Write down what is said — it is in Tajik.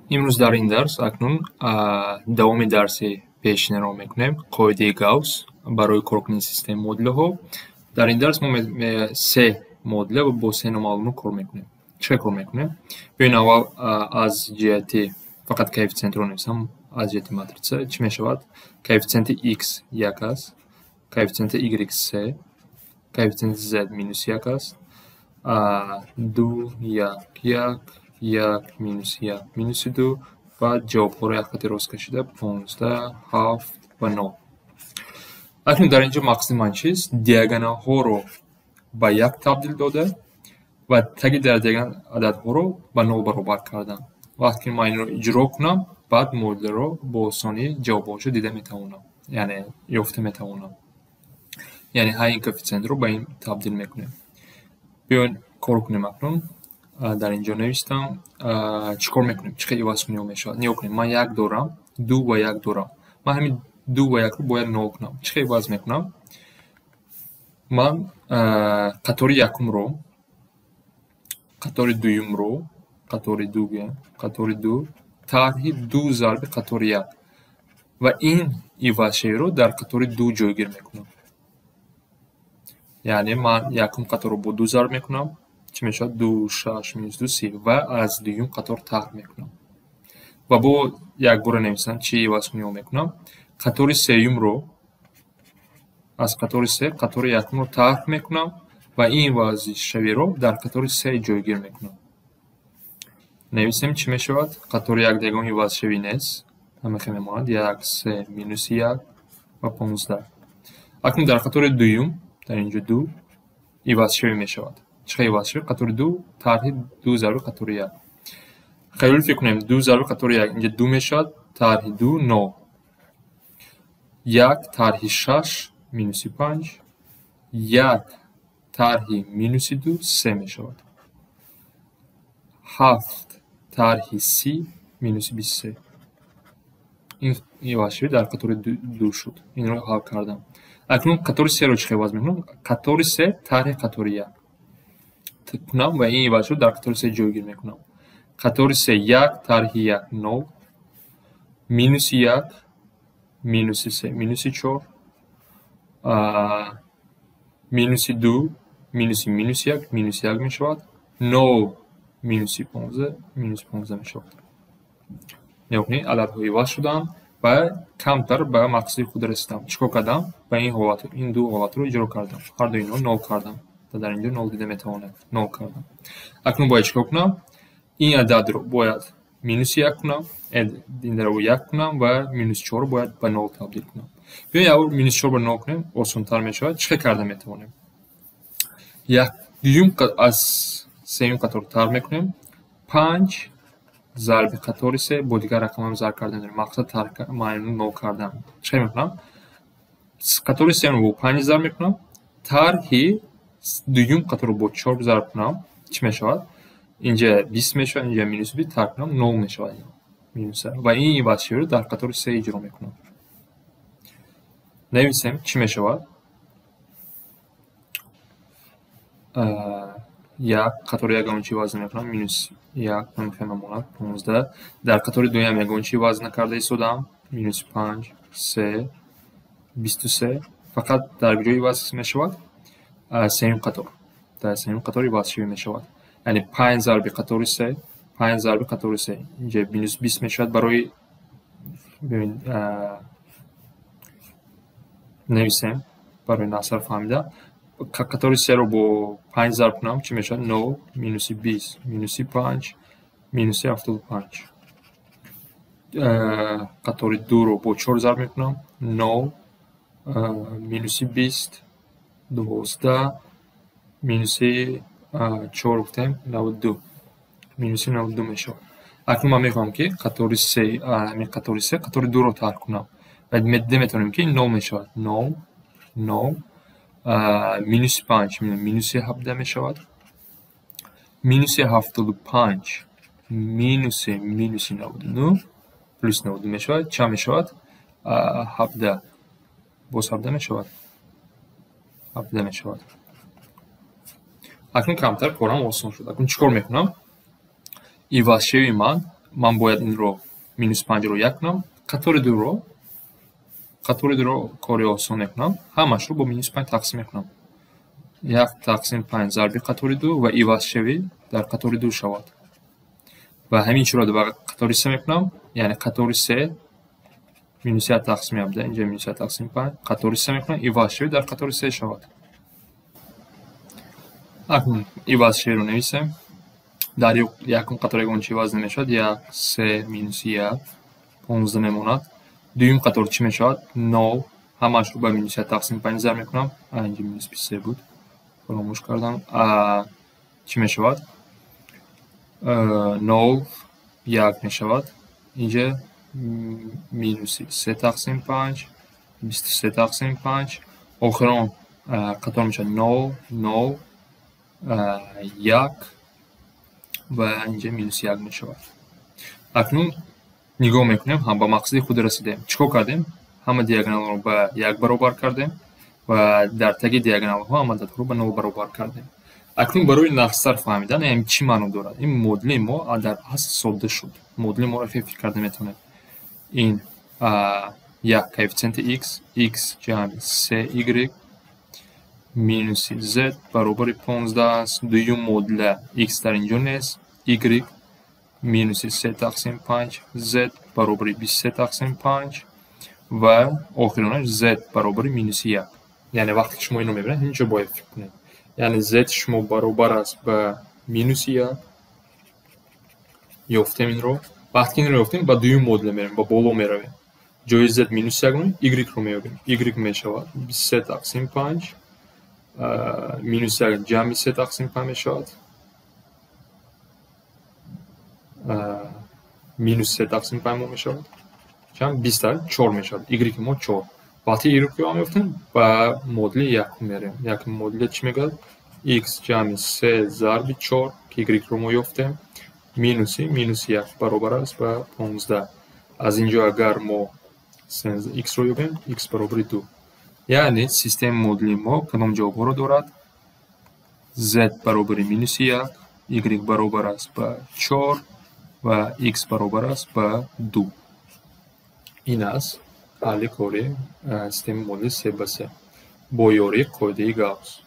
имрӯз дар ин дарс акнун давоми дарси пешинро мекунем. Қоидаи Гаусс барои коркунии системаи модулаҳо. Дар ин дарс мо се модула бо се номаълумот кор мекунем. Чӣ кор мекунем? Биёед аввал аз ҷиҳати фақат коэффициентро нависам. Аз ҷиҳати матрица чӣ мешавад? Коэффициенти x 1 аст, коэффициенти y 3, коэффициенти z -1 аст, 2 1 1 1 -1 -2 ва ҷавобҳоро як хати рост кашида 15 7 ва 0. Акнун дар инҷо мақсади ман чист? Диагоналҳоро ба 1 табдил дода ва таги дар диагонал ададҳоро ба 0 баробар кардан. Вақте ман инро иҷро кунам, баъд модуларо бо осонӣ ҷавобҳошро дида метавонам, яъне ёфта метавонам. Яъне ҳар ин коэффициентро ба ин табдил мекунем. Биёед кор кунем акнун. Дар инҷо навистам. Чӣ кор мекунем? Чӣ хел ивазкунӣ мешавад? Нигоҳ кунед, ман 1 дорам, 2 ва 1 дорам. Ман ҳамин 2 ва 1ро бояд 0 кунам. Чӣ хел иваз мекунам? Ман қатори якумро, қатори дуюмро, қатори 2 тарҳи 2 зарби қатори 1 ва ин ивазшавиро дар қатори 2 ҷойгир мекунам. Яъне ман якум қаторро бо 2 зарб мекунам. Чӣ мешавад? 2 6 - 2 30 ва аз дуюм қатор тарҳ мекунам. Ва бо якбора нависам чӣ ивазкуниҳо мекунам. Қатори сеюмро аз қатори 3 қатори якумро тарҳ мекунам ва ин ивазшавиро дар қатори 3 ҷойгир мекунам. Нависем чӣ мешавад? Қатори 1 дагон ивазшавӣ нест. Ҳама хел мемонад 1 3 -1 ва 15. Акнун дар қатори дуюм дар инҷо 2 ивазшавӣ мешавад. Чӣ хел ивазшавӣ? Қатори 2 тарҳи 2 зарби қатори 1. Хеле фикр кунем 2 зарби қатори 1 инҷа 2 мешавад, тарҳи 2 0. 1 тарҳи 6 -5. 1 тарҳи -2 3 мешавад. 7 тарҳи 30 -23. ин ивазшавӣ дар қатори 2 шуд. Инро ҳал кардам. Акнун қатори 3-ро чӣ хел иваз мекунам? Қатори 3 тарҳи қатори 1 кунам ва ин ивазшавиро дар қатори 3 ҷойгир мекунам. Қатори 3 1 тарҳи 1 0, -1 -3 -4, -2 -1 -1 мешавад. 0 -15 -15 мешавад. Нигоҳ ададҳо иваз шуданд ва камтар ба мақсади худ расидам. Чӣ кор кардам? Ба ин ду ҳолатро иҷро кардам. Ҳар ду инҳо 0 кардам. Дар инҷо 0 дида метавонед. 0 кардам. Акнун бояд чӣ кор кунам? Ин ададро бояд -1 кунам, инро 1 кунам ва -4 бояд ба 0 табдил кунам. Биёед аввал -4 ба 0 кунем, осонтар мешавад. Чӣ хел карда метавонем? Дуюм аз сеюм қатор тарҳ мекунем. 5 зарби қатори 3 бо дигар рақамам зарб карда дорем. Мақсад маънӯ 0 кардан. Чӣ хел мекунам? Қатори 3-ро бо 5 зарб мекунам. Тарҳи дуюм қаторро бо 4 зарб кунам. Чӣ мешавад? Инҷа 20 мешавад, инҷа -20 тарк кунам 0 мешавад. Ва ин ивазшавиро дар қатори 3 иҷро мекунам. Нависем чӣ мешавад? 1 қатори ягон чӣ вазн мекунам? -1 намехел мемонад 15. Дар қатори дуюм ягон чӣ вазн карда истодам? -5 3 23. Фақат дар куҷо иваз мешавад? Сеюм қатор. Дар сеюм қатор ивазшавӣ мешавад. Яъне 5 зарби қатори 3, 5 зарби қатори 3 инҷа -20 мешавад. Барои нависем барои наср фаҳмида. Қатори 3-ро бо 5 зарб кунам, чӣ мешавад? 0 -20 -5 -75. Қатори 2-ро бо 4 зарб мекунам. 0 -20 12 -4 гуфтем 92. -92 мешавад. Акнун ман мехоҳам ки қатори 3 қатори 2-ро тарк кунам. Ва дида метавонем ки 0 мешавад. 0 0 -5 -17 мешавад. -75 -99 плюс 92 мешавад. Чанд мешавад? 17. боз 17 мешавад. 17 мешавад. Акнун камтар корам осон шуд. Акнун чӣ кор мекунам? Ивазшавии ман من باید این رو مینوس 5 رو 1 کنم. قطار دو رو کاری آسان میکنم. همش رو با مینوس 5 تقسیم میکنم. 1 تقسیم 5 ضرب قطار 2 و عوض شوی در قطار 2 شود. و همین چرا رو به قطار 3 میکنم. یعنی قطار 3 مینوس 1 تقسیم 17 اینجا مینوس 1 تقسیم 5 قطار 3 میکنم. عوض شوی در قطار 3 شود. اکنون عوض شوی رو نویسیم. در یکم قطار یکم چی عوض نمیشد؟ 1 3 مینوس 1 15 میموند. دویم قطار چی میشود؟ 9 همش رو به مینوس 1 تقسیم 5 ضرب میکنم. اینجا مینوس 23 بود فراموش کردم. چی میشود؟ 9 1 میشود. اینجا مینوس 3 تقسیم 5 23 تقسیم 5 آخران قطار میشه 9 9 1 و اینجا مینوس 1 میشود. اکنون نگاه میکنیم هم به مقصد خود رسیدیم. چیکار کردیم؟ همه دیاگونال رو به 1 برابر کردیم و در تگ دیاگونال ها عدد رو به 9 برابر کردیم. اکنون برای نحوستر فهمیدن این چی معنی دارد؟ این مدل ما در اصل ساده شد. مدل ما رو فکر کرده میتونه این یک کوفیشنت x جمع 3y مینوس z برابر 15 است. دویم مدل x در اینجا نیست. y مینوس 3 تقسیم 5 z برابر 23 تقسیم 5 و آخرانش z برابر مینوس 1. یعنی وقتی شما اینو میبینید اینجا باید فکر کنید. یعنی z شما برابر است به مینوس 1. یافتیم این رو. وقتی این رو یافتیم با دویم مدل میریم با بالا میرویم. جای z مینوس 1 رو y رو میابیم. y میشود 23 تقسیم 5 مینوس 1 جمع 3 تقسیم 5 میشود. مینوس 3 تقسیم 5 میشود. جمع 24 میشود. y ما 4. وقتی y رو میافتیم با مدل 1 میریم. یک مدل چی میگه؟ x جمع 3 ضرب 4 که y رو ما یافتیم مینوس 1 برابر است به 15. از اینجا اگر ما x رو یابیم x برابر 2. یعنی سیستم مدلی ما کدام جواب رو دارد؟ z برابر مینوس 1 y برابر است به 4 و x برابر است به 2. این است حل کاری سیستم مدل 3 به 3 با یاری قاعده گاوس.